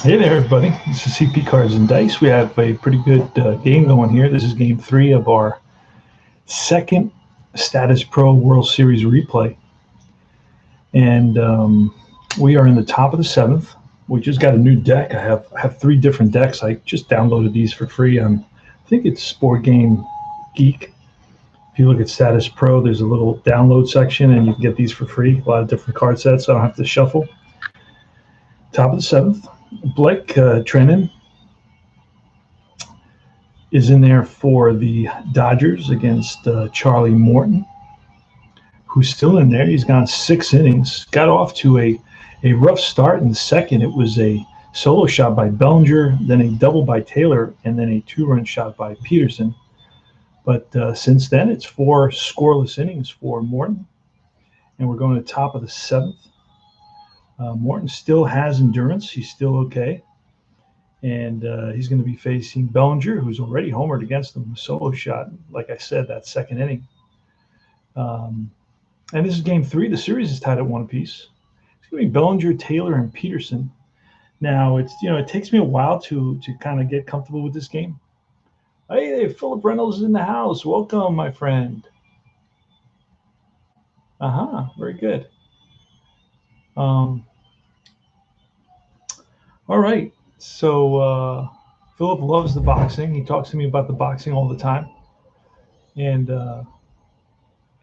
Hey there, everybody. This is CP Cards and Dice. We have a pretty good game going here. This is game 3 of our second Statis Pro World Series replay. And we are in the top of the 7th. We just got a new deck. I have 3 different decks. I just downloaded these for free on, I think it's Sport Game Geek. If you look at Statis Pro, there's a little download section, and you can get these for free. A lot of different card sets, so I don't have to shuffle. Top of the 7th. Blake Trenin is in there for the Dodgers against Charlie Morton, who's still in there. He's gone 6 innings. Got off to a rough start in the second. It was a solo shot by Bellinger, then a double by Taylor, and then a 2-run shot by Peterson. But since then, it's 4 scoreless innings for Morton, and we're going to the top of the 7th. Morton still has endurance. He's still okay. And he's going to be facing Bellinger, who's already homered against him. A solo shot, like I said, that second inning. And this is game 3. The series is tied at 1 apiece. It's going to be Bellinger, Taylor, and Peterson. Now, it takes me a while to kind of get comfortable with this game. Hey, Philip Reynolds is in the house. Welcome, my friend. Very good. All right, so Philip loves the boxing. He talks to me about the boxing all the time, and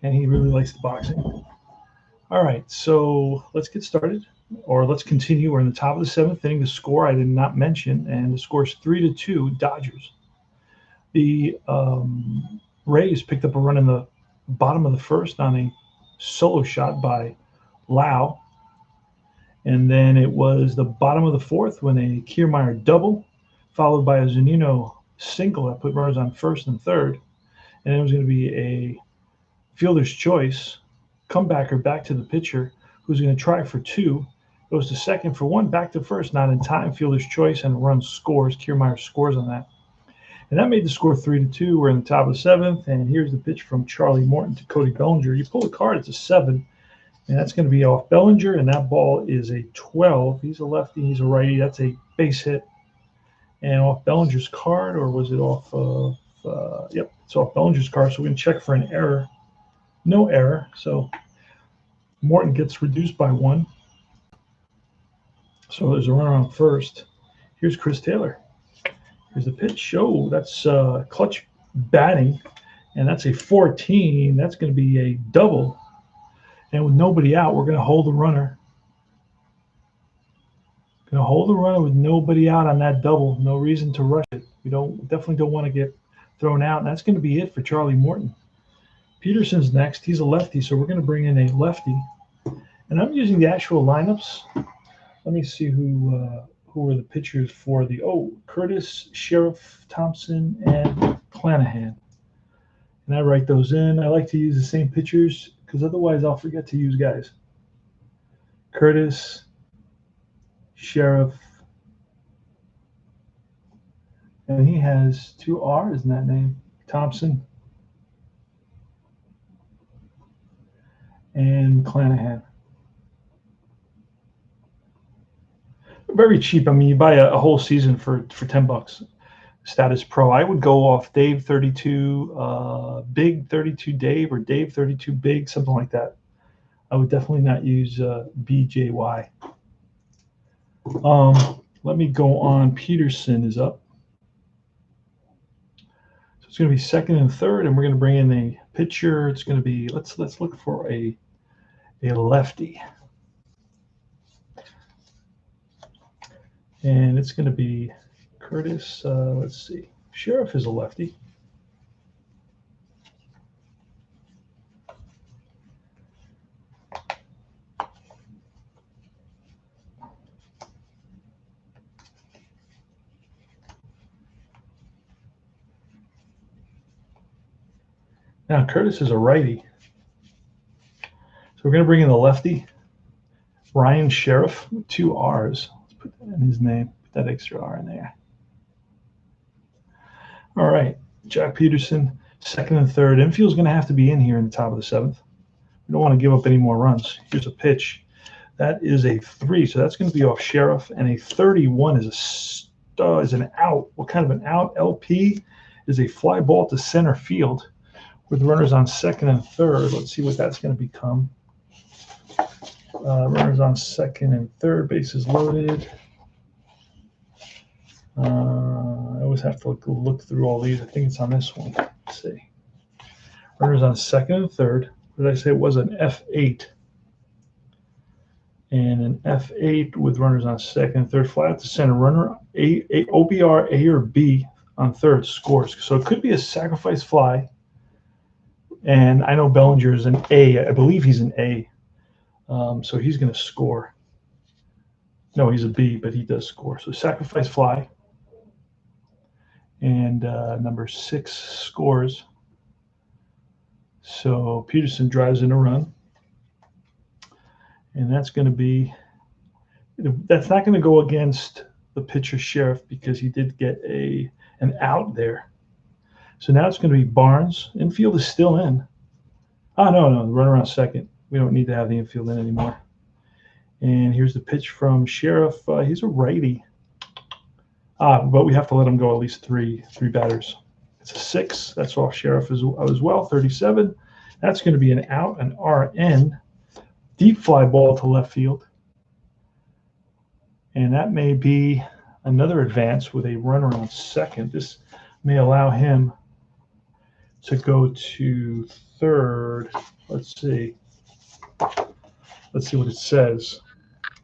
he really likes the boxing. All right, so let's get started, or let's continue. We're in the top of the 7th inning. The score I did not mention, and the score is 3-2 Dodgers. The Rays picked up a run in the bottom of the 1st on a solo shot by Lau. And then it was the bottom of the 4th when a Kiermaier double, followed by a Zunino single that put runners on 1st and 3rd. And it was going to be a fielder's choice, comebacker back to the pitcher, who's going to try for 2. Goes to 2nd for 1, back to 1st, not in time. Fielder's choice, and a run scores. Kiermaier scores on that. And that made the score 3-2. We're in the top of the 7th. And here's the pitch from Charlie Morton to Cody Bellinger. You pull a card, it's a 7. And that's going to be off Bellinger, and that ball is a 12. He's a lefty, he's a righty. That's a base hit. And off Bellinger's card, or was it off of, yep, it's off Bellinger's card. So we're going to check for an error. No error. So Morton gets reduced by 1. So there's a runner on 1st. Here's Chris Taylor. Here's the pitch. Oh, that's clutch batting, and that's a 14. That's going to be a double. And with nobody out, we're going to hold the runner. Going to hold the runner with nobody out on that double. No reason to rush it. We definitely don't want to get thrown out. And that's going to be it for Charlie Morton. Peterson's next. He's a lefty, so we're going to bring in a lefty. And I'm using the actual lineups. Let me see who are the pitchers for the Curtis, Sheriff, Thompson, and Clanahan. And I write those in. I like to use the same pitchers, because otherwise I'll forget to use guys. Curtis, Sheriff, and he has 2 R's in that name. Thompson and Clanahan. Very cheap. I mean, you buy a whole season for $10. Statis Pro. I would go off Dave 32, Big 32 Dave, or Dave 32 Big, something like that. I would definitely not use BJY. Let me go on. Peterson is up. So it's going to be 2nd and 3rd, and we're going to bring in a pitcher. It's going to be, let's look for a lefty. And it's going to be Curtis, let's see. Sheriff is a lefty. Now Curtis is a righty. So we're going to bring in the lefty, Ryan Sheriff, with 2 R's. Let's put that in his name. Put that extra R in there. All right, Jack Peterson, 2nd and 3rd. Infield's going to have to be in here in the top of the 7th. We don't want to give up any more runs. Here's a pitch. That is a 3, so that's going to be off Sheriff, and a 31 is an out. What kind of an out? LP is a fly ball to center field with runners on second and third. Let's see what that's going to become. Runners on second and third, bases loaded. I always have to look through all these. I think it's on this one. Let's see. Runners on second and third. What did I say? It was an F8. And an F8 with runners on second and third. Fly out to center. Runner OBR A or B on third scores. So it could be a sacrifice fly. And I know Bellinger is an A. I believe he's an A. So he's going to score. No, he's a B, but he does score. So sacrifice fly. And number 6 scores. So Peterson drives in a run. And that's going to be, that's not going to go against the pitcher Sheriff because he did get an out there. So now it's going to be Barnes. Infield is still in. Oh, no, the runner on second. We don't need to have the infield in anymore. And here's the pitch from Sheriff. He's a righty. But we have to let him go at least three batters. It's a 6. That's off Sheriff as well. 37. That's going to be an out, an RN. Deep fly ball to left field. And that may be another advance with a runner on second. This may allow him to go to third. Let's see what it says.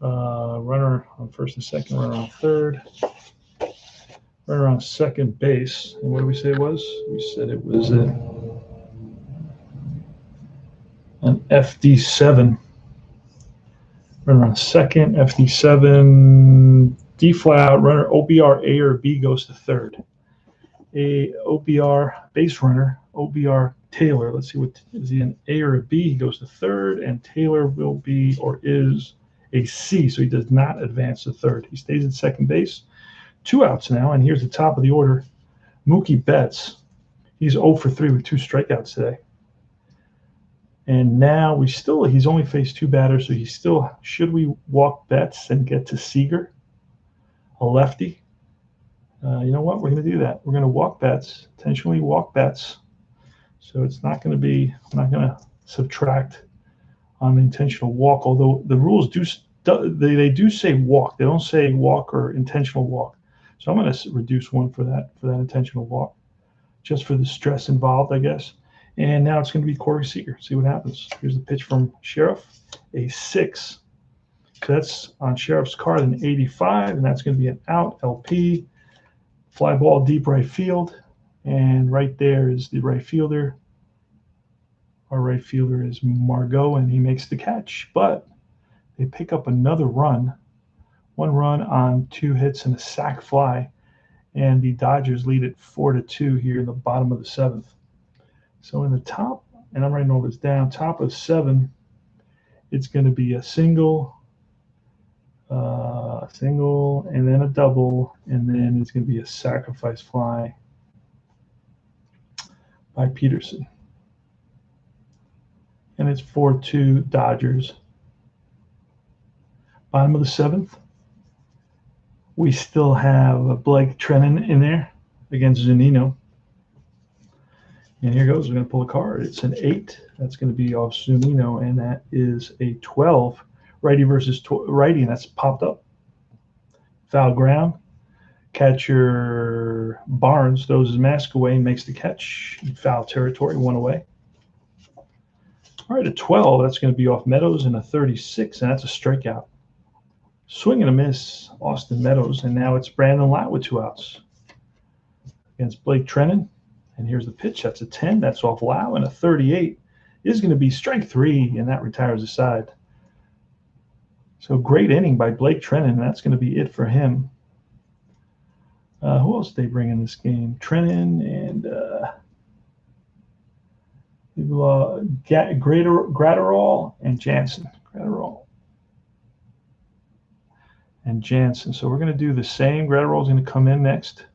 Runner on first and second, runner on third, runner on second base. And what did we say it was? We said it was an FD7. Runner on second, FD7, D fly out, runner OBR A or B goes to third. A OBR base runner, OBR Taylor. Let's see, what is he, an A or a B? He goes to third, and Taylor will be or is a C, so he does not advance to third. He stays at second base. 2 outs now, and here's the top of the order. Mookie Betts. He's 0 for 3 with 2 strikeouts today. And now he's only faced 2 batters, so he's still, should we walk Betts and get to Seager, a lefty? You know what? We're going to do that. We're going to walk Betts, intentionally walk Betts. So it's not going to be, I'm not going to subtract on the intentional walk, although the rules they do say walk. They don't say walk or intentional walk. So I'm going to reduce 1 for that intentional walk, just for the stress involved, I guess. And now it's going to be Corey Seager. See what happens. Here's the pitch from Sheriff, a 6. So that's on Sheriff's card, an 85, and that's going to be an out, LP. Fly ball deep right field, and right there is the right fielder. Our right fielder is Margot, and he makes the catch. But they pick up another run, 1 run on 2 hits and a sac fly, and the Dodgers lead it 4-2 here in the bottom of the 7th. So in the top, and I'm writing all this down, top of 7, it's going to be a single, and then a double, and then it's going to be a sacrifice fly by Peterson. And it's 4-2 Dodgers. Bottom of the 7th, we still have Blake Treinen in there against Zunino. And here goes. We're going to pull a card. It's an 8. That's going to be off Zunino, and that is a 12. Righty versus righty, and that's popped up. Foul ground. Catcher Barnes throws his mask away and makes the catch. Foul territory, 1 away. All right, a 12. That's going to be off Meadows, and a 36, and that's a strikeout. Swing and a miss, Austin Meadows, and now it's Brandon Lott with 2 outs against Blake Treinen. And here's the pitch. That's a 10. That's off Lau, and a 38 is going to be strike 3, and that retires the side. So great inning by Blake Treinen. That's going to be it for him. Who else did they bring in this game? Treinen and Gratterall and Jansen. Gratterall and Jansen. So we're going to do the same. Gratterall's going to come in next.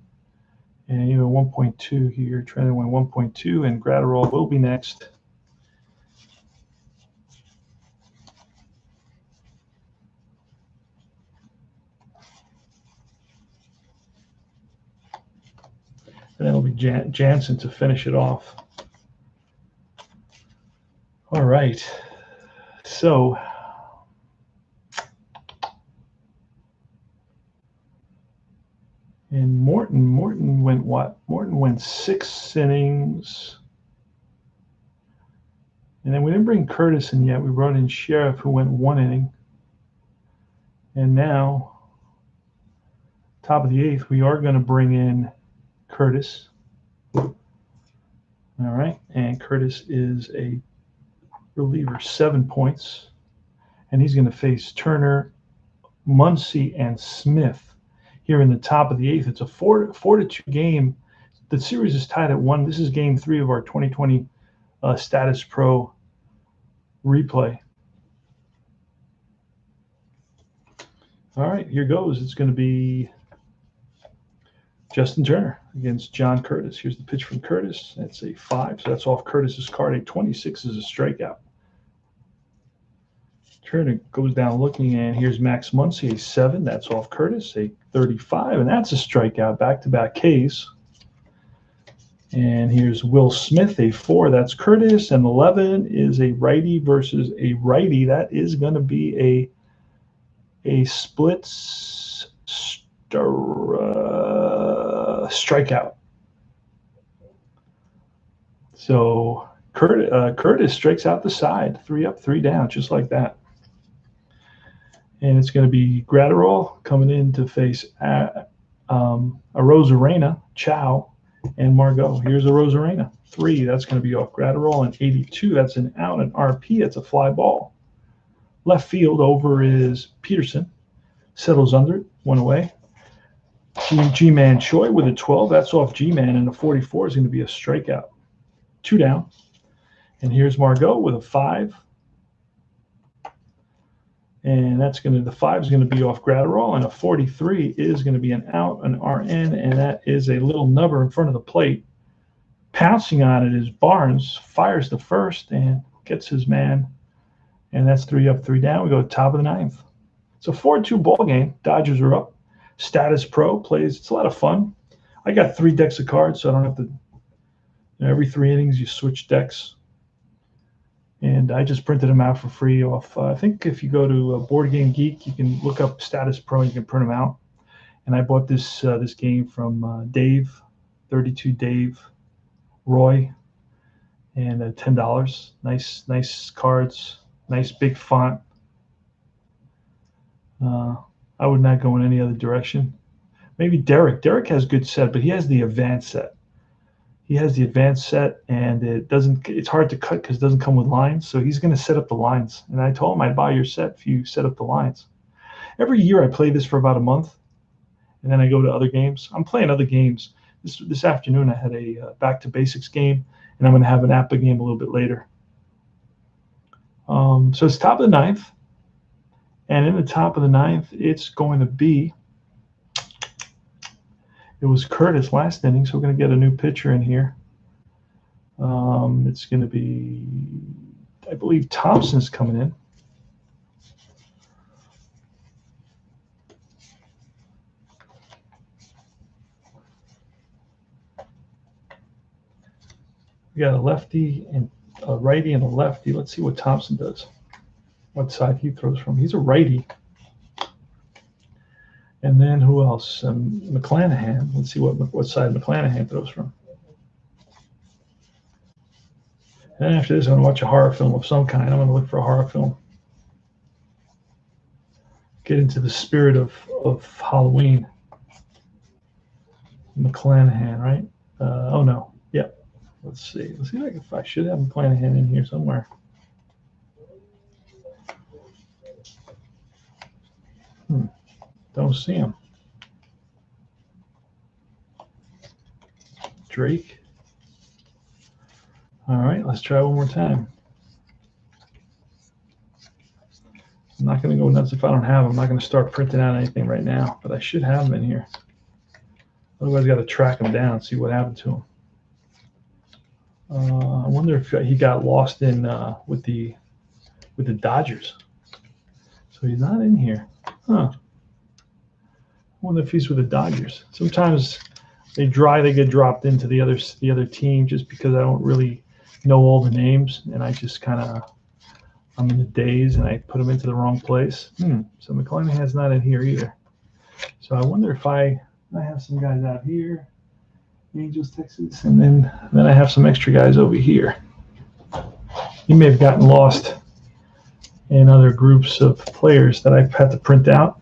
And you know, 1.2 here. Treinen went 1.2, and Gratterall will be next. And then it'll be Jansen to finish it off. All right. So and Morton went what? Morton went 6 innings. And then we didn't bring Curtis in yet. We brought in Sheriff, who went 1 inning. And now, top of the 8th, we are going to bring in Curtis. All right. And Curtis is a reliever, 7 points. And he's going to face Turner, Muncy, and Smith here in the top of the 8th. It's a 4-2 game. The series is tied at 1. This is game 3 of our 2020 Statis Pro replay. All right, here goes. It's going to be Justin Turner against John Curtis. Here's the pitch from Curtis. That's a 5, so that's off Curtis's card. A 26 is a strikeout. Turner goes down looking, and here's Max Muncy, a 7. That's off Curtis, a 35, and that's a strikeout. Back-to-back Ks. And here's Will Smith, a 4. That's Curtis, and 11 is a righty versus a righty. That is going to be a split strikeout. So Curtis strikes out the side, 3 up, 3 down, just like that. And it's going to be Gratterall coming in to face Arozarena, Chow, and Margot. Here's Arozarena, 3. That's going to be off Gratterall, and 82. That's an out, an RP. It's a fly ball. Left field over is Peterson. Settles under it, 1 away. G-Man Choi with a 12. That's off G-Man, and the 44 is going to be a strikeout. 2 down. And here's Margot with a 5. And that's going to, the 5 is going to be off Gratterall, and a 43 is going to be an out, an RN, and that is a little nubber in front of the plate. Pouncing on it is Barnes, fires the first and gets his man, and that's 3 up, 3 down. We go to top of the 9th. It's a 4-2 ball game. Dodgers are up. Statis Pro plays. It's a lot of fun. I got 3 decks of cards, so I don't have to, every 3 innings you switch decks. And I just printed them out for free off. I think if you go to Board Game Geek, you can look up Statis Pro and you can print them out. And I bought this this game from Dave, 32 Dave, Roy, and $10. Nice cards, nice big font. I would not go in any other direction. Maybe Derek. Derek has good set, but he has the advanced set. He has the advanced set, and it's hard to cut because it doesn't come with lines. So he's going to set up the lines. And I told him I'd buy your set if you set up the lines. Every year I play this for about a month, and then I go to other games. I'm playing other games. This afternoon I had a Back to Basics game, and I'm going to have an APBA game a little bit later. So it's top of the 9th. And in the top of the 9th, it's going to be, it was Curtis last inning, so we're going to get a new pitcher in here. It's going to be, I believe Thompson's coming in. We got a lefty and a righty and a lefty. Let's see what Thompson does. What side he throws from. He's a righty. And then who else? McClanahan. Let's see what side McClanahan throws from. And after this, I'm going to watch a horror film of some kind. I'm going to look for a horror film. Get into the spirit of Halloween. McClanahan, right? Oh, no. Yeah. Let's see. Let's see if I should have McClanahan in here somewhere. Don't see him. Drake. All right, let's try one more time. I'm not going to go nuts if I don't have them. I'm not going to start printing out anything right now, but I should have them in here. Otherwise, I got to track them down, see what happened to him. I wonder if he got lost in with the Dodgers. So he's not in here. Huh. I wonder if he's with the Dodgers. Sometimes they get dropped into the other team just because I don't really know all the names, and I just kind of, I'm in a daze and I put them into the wrong place. So McClanahan's not in here either. So I wonder if I have some guys out here, Angels, Texas, and then I have some extra guys over here. You may have gotten lost in other groups of players that I've had to print out.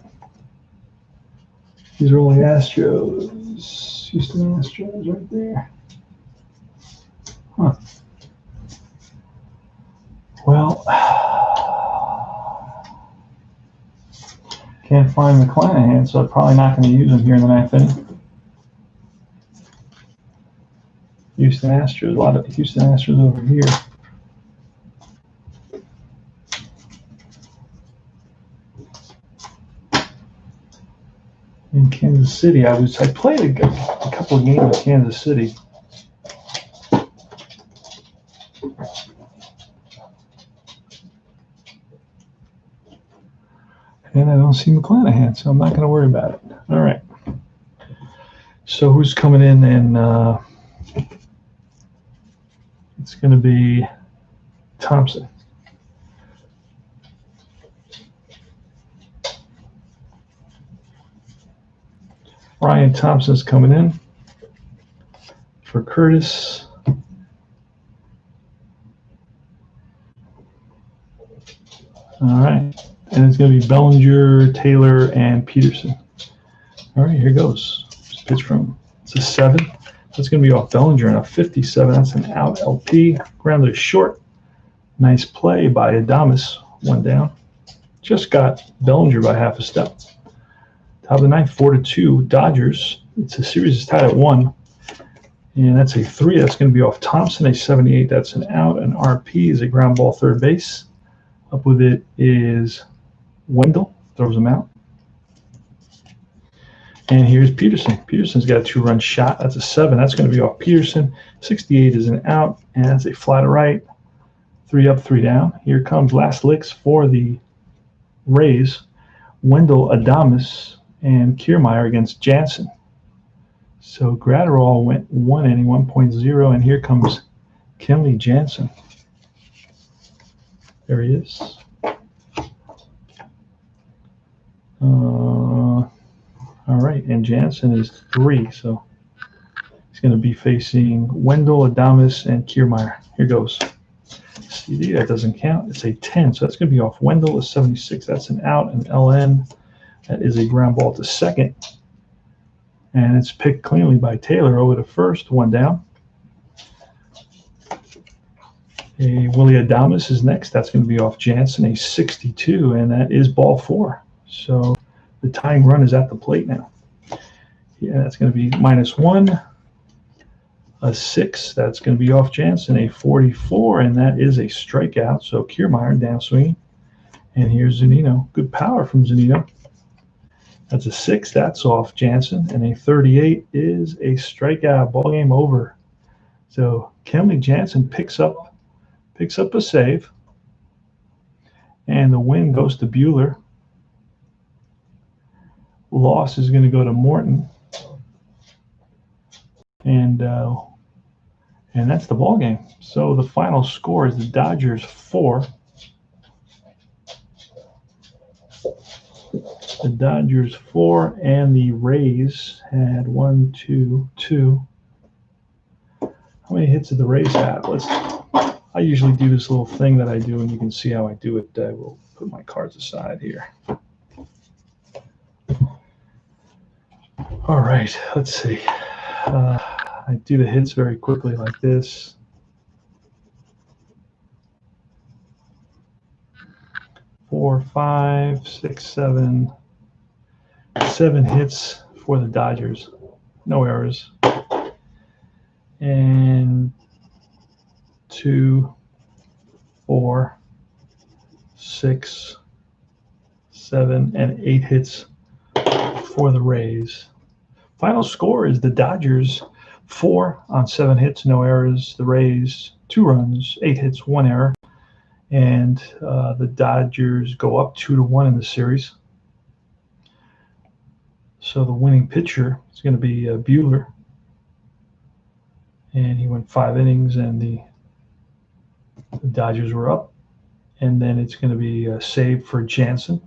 These are only Astros, Houston Astros right there. Huh. Well, can't find McClanahan, so I'm probably not going to use him here in the ninth inning. Houston Astros, a lot of Houston Astros over here. In Kansas City, I played a couple of games in Kansas City. And I don't see McClanahan, so I'm not going to worry about it. All right. So who's coming in? And it's going to be Thompson. Ryan Thompson's coming in for Curtis. All right. And it's going to be Bellinger, Taylor, and Peterson. All right, here goes. Pitch from, it's a 7. That's going to be off Bellinger and a 57. That's an out LP. Grounded short. Nice play by Adames. 1 down. Just got Bellinger by half a step. Top of the ninth, 4-2. Dodgers. It's a series is tied at 1. And that's a 3. That's going to be off Thompson. A 78. That's an out. An RP is a ground ball third base. Up with it is Wendell. Throws him out. And here's Peterson. Peterson's got a 2-run shot. That's a 7. That's going to be off Peterson. 68 is an out. And that's a fly to right. 3 up, 3 down. Here comes last licks for the Rays. Wendell, Adames, and Kiermaier against Jansen. So Gratterall went 1 inning, 1.0, and here comes Kenley Jansen. There he is. All right, and Jansen is 3, so he's going to be facing Wendell, Adames, and Kiermaier. Here goes. CD, that doesn't count. It's a 10, so that's going to be off Wendell, a 76. That's an out, an LN. That is a ground ball to second. And it's picked cleanly by Taylor over to first, 1 down. A Willie Adames is next. That's going to be off Jansen, a 62, and that is ball 4. So the tying run is at the plate now. Yeah, that's going to be -1. A 6, that's going to be off Jansen, a 44, and that is a strikeout. So Kiermaier downswing. And here's Zunino. Good power from Zunino. That's a 6, that's off Jansen, and a 38 is a strikeout. Ball game over. So Kenley Jansen picks up a save, and the win goes to Buehler. Loss is going to go to Morton, and that's the ball game. So the final score is the Dodgers 4. The Dodgers 4, and the Rays had 1, 2, 2. How many hits did the Rays have? I usually do this little thing that I do, and you can see how I do it. I will put my cards aside here. All right, let's see. I do the hits very quickly like this. Four, 5, 6, 7. 7 hits for the Dodgers. No errors. And 2, 4, 6, 7, and 8 hits for the Rays. Final score is the Dodgers 4 on 7 hits, no errors. The Rays 2 runs, 8 hits, 1 error. And the Dodgers go up 2-1 in the series. So the winning pitcher is going to be Buehler. And he went 5 innings, and the Dodgers were up. And then it's going to be a save for Jansen.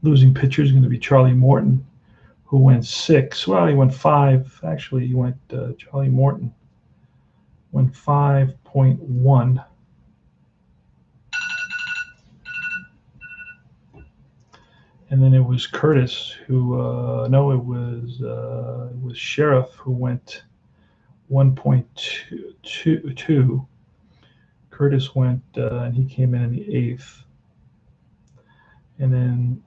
Losing pitcher is going to be Charlie Morton, who went 6. Well, he went 5. Actually, he went Charlie Morton went 5.1. And then it was Curtis who no, it was Sheriff who went 1.22. Curtis went and he came in the 8th. And then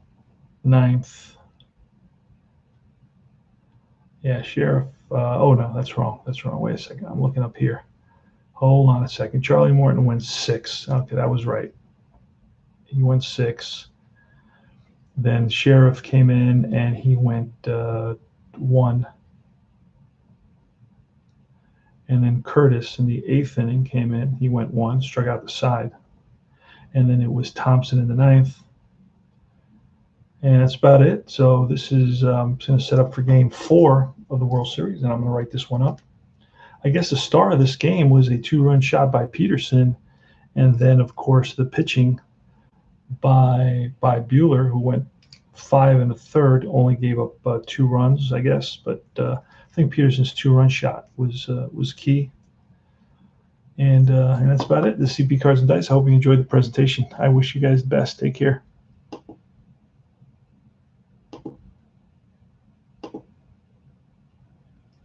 9th. Yeah, Sheriff. Oh no, that's wrong. That's wrong. Wait a second. I'm looking up here. Hold on a second. Charlie Morton went 6. Okay, that was right. He went 6. Then Sheriff came in and he went 1. And then Curtis in the 8th inning came in. He went 1, struck out the side. And then it was Thompson in the 9th. And that's about it. So this is going to set up for Game 4 of the World Series, and I'm going to write this one up. I guess the star of this game was a 2-run shot by Peterson, and then, of course, the pitching by Buehler, who went 5 1/3, only gave up 2 runs, I guess. But I think Peterson's 2-run shot was key. And that's about it. The CP Cards and Dice. I hope you enjoyed the presentation. I wish you guys the best. Take care.